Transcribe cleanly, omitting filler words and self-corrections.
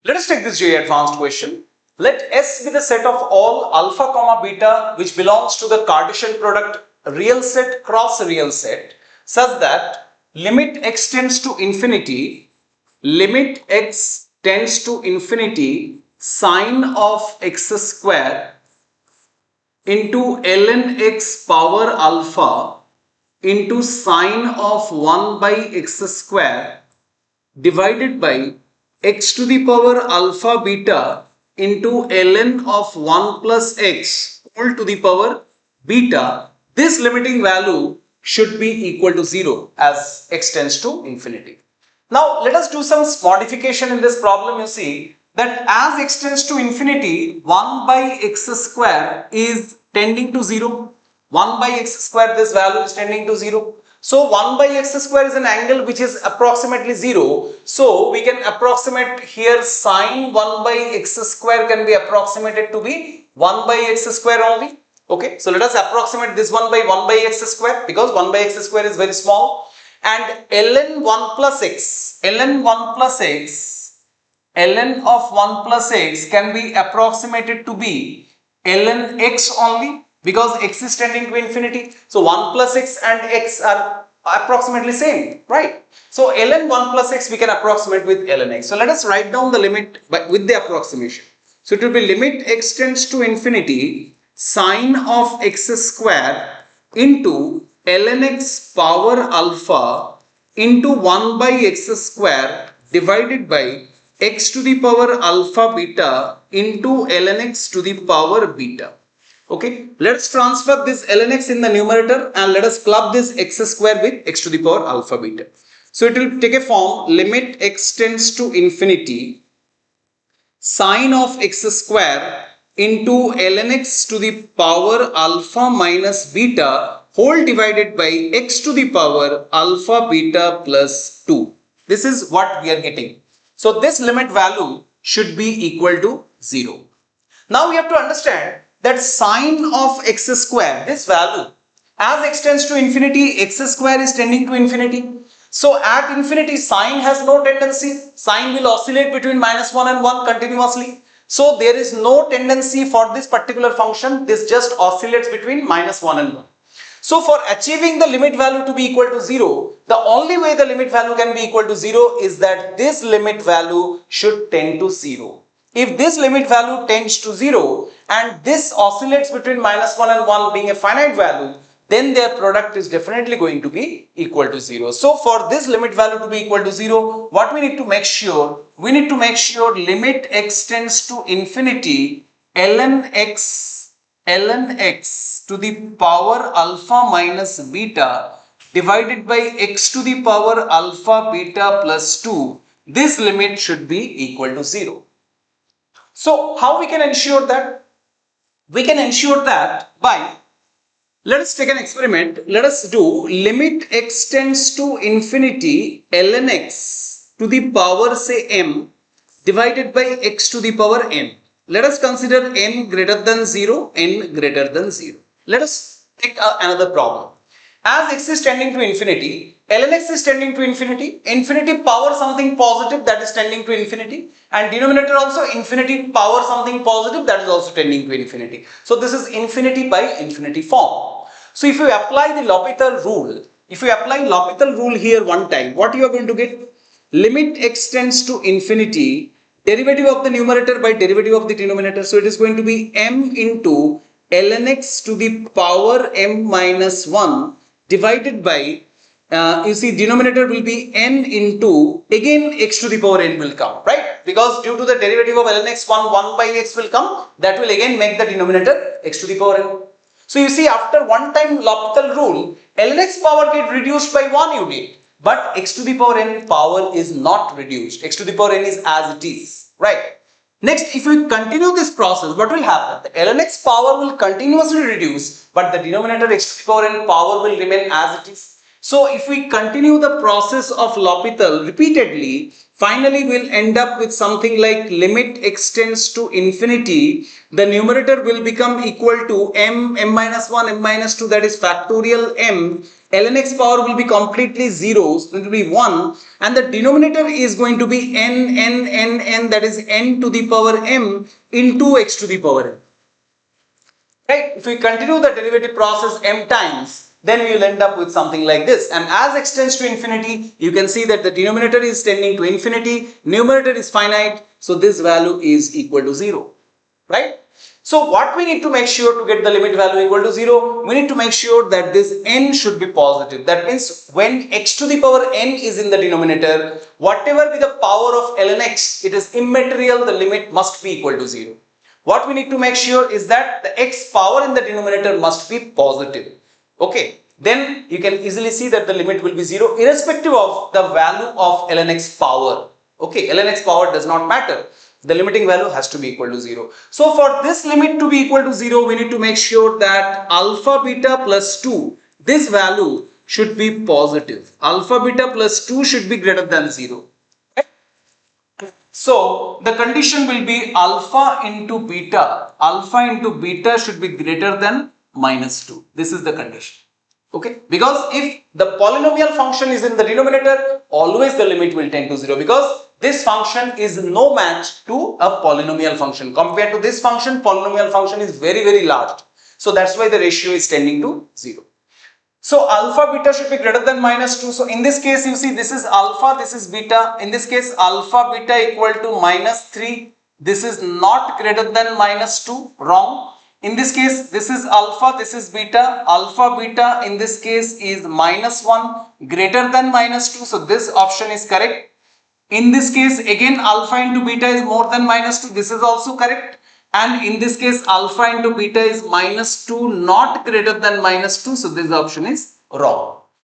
Let us take this JEE Advanced question. Let S be the set of all alpha comma beta which belongs to the Cartesian product real set cross real set such that limit x tends to infinity, limit x tends to infinity sine of x square into ln x power alpha into sine of 1 by x square divided by x to the power alpha beta into ln of 1 plus x whole to the power beta. This limiting value should be equal to 0 as x tends to infinity. Now let us do some modification in this problem. You see that as x tends to infinity, 1 by x square is tending to 0. 1 by x square, this value is tending to 0. So 1 by x square is an angle which is approximately 0. So we can approximate here sine 1 by x square can be approximated to be 1 by x square only. Okay, so let us approximate this one by 1 by x square because 1 by x square is very small. And ln 1 plus x, ln 1 plus x, ln of 1 plus x can be approximated to be ln x only, because x is tending to infinity. So 1 plus x and x are approximately same, right? So ln 1 plus x we can approximate with ln x. So let us write down the limit with the approximation. So it will be limit x tends to infinity sine of x square into ln x power alpha into 1 by x square divided by x to the power alpha beta into ln x to the power beta. Okay, let's transfer this ln x in the numerator and let us club this x square with x to the power alpha beta. So it will take a form limit x tends to infinity sine of x square into ln x to the power alpha minus beta whole divided by x to the power alpha beta plus 2. This is what we are getting. So this limit value should be equal to 0. Now we have to understand that sine of x square, this value, as x tends to infinity, x square is tending to infinity. So at infinity, sine has no tendency. Sine will oscillate between minus 1 and 1 continuously. So there is no tendency for this particular function. This just oscillates between minus 1 and 1. So for achieving the limit value to be equal to 0, the only way the limit value can be equal to 0 is that this limit value should tend to 0. If this limit value tends to 0 and this oscillates between minus 1 and 1 being a finite value, then their product is definitely going to be equal to 0. So for this limit value to be equal to 0, what we need to make sure? We need to make sure limit x tends to infinity ln x to the power alpha minus beta divided by x to the power alpha beta plus 2. This limit should be equal to 0. So how we can ensure that? We can ensure that by, let us take an experiment. Let us do limit x tends to infinity ln x to the power say m divided by x to the power n. Let us consider m greater than 0, n greater than 0. Let us take another problem. As x is tending to infinity, ln x is tending to infinity, infinity power something positive that is tending to infinity, and denominator also infinity power something positive that is also tending to infinity. So this is infinity by infinity form. So if you apply the L'Hopital rule, here one time, what you are going to get? Limit x tends to infinity, derivative of the numerator by derivative of the denominator. So it is going to be m into ln x to the power m minus 1 divided by, you see denominator will be n into, again x to the power n will come, right? Because due to the derivative of ln x 1 by x will come, that will again make the denominator x to the power n. So you see after one time L'Hopital rule, ln x power get reduced by 1 you did, but x to the power n power is not reduced. X to the power n is as it is, right? Next, if we continue this process, what will happen? The ln x power will continuously reduce, but the denominator x to the power n power will remain as it is. So if we continue the process of L'Hopital repeatedly, finally we'll end up with something like limit x tends to infinity. The numerator will become equal to m minus 1, m minus 2, that is factorial m ln x power will be completely 0, so it will be 1, and the denominator is going to be n, that is n to the power m into x to the power m. Right? If we continue the derivative process m times, then we will end up with something like this. And as x tends to infinity, you can see that the denominator is tending to infinity, numerator is finite, so this value is equal to 0. Right? So what we need to make sure to get the limit value equal to 0, we need to make sure that this n should be positive. That means when x to the power n is in the denominator, whatever be the power of ln x, it is immaterial, the limit must be equal to 0. What we need to make sure is that the x power in the denominator must be positive. Okay, then you can easily see that the limit will be 0 irrespective of the value of ln x power. Okay, ln x power does not matter. The limiting value has to be equal to 0. So for this limit to be equal to 0, we need to make sure that alpha beta plus 2, this value should be positive. Alpha beta plus 2 should be greater than 0. So the condition will be alpha into beta. Alpha into beta should be greater than minus 2. This is the condition. Okay, because if the polynomial function is in the denominator, always the limit will tend to 0, because this function is no match to a polynomial function. Compared to this function, polynomial function is very, very large. So that's why the ratio is tending to 0. So alpha beta should be greater than minus 2. So in this case, you see this is alpha, this is beta. In this case, alpha beta equal to minus 3. This is not greater than minus 2. Wrong. In this case, this is alpha, this is beta. Alpha beta in this case is minus 1 greater than minus 2. So this option is correct. In this case, again alpha into beta is more than minus 2. This is also correct. And in this case, alpha into beta is minus 2 not greater than minus 2. So this option is wrong.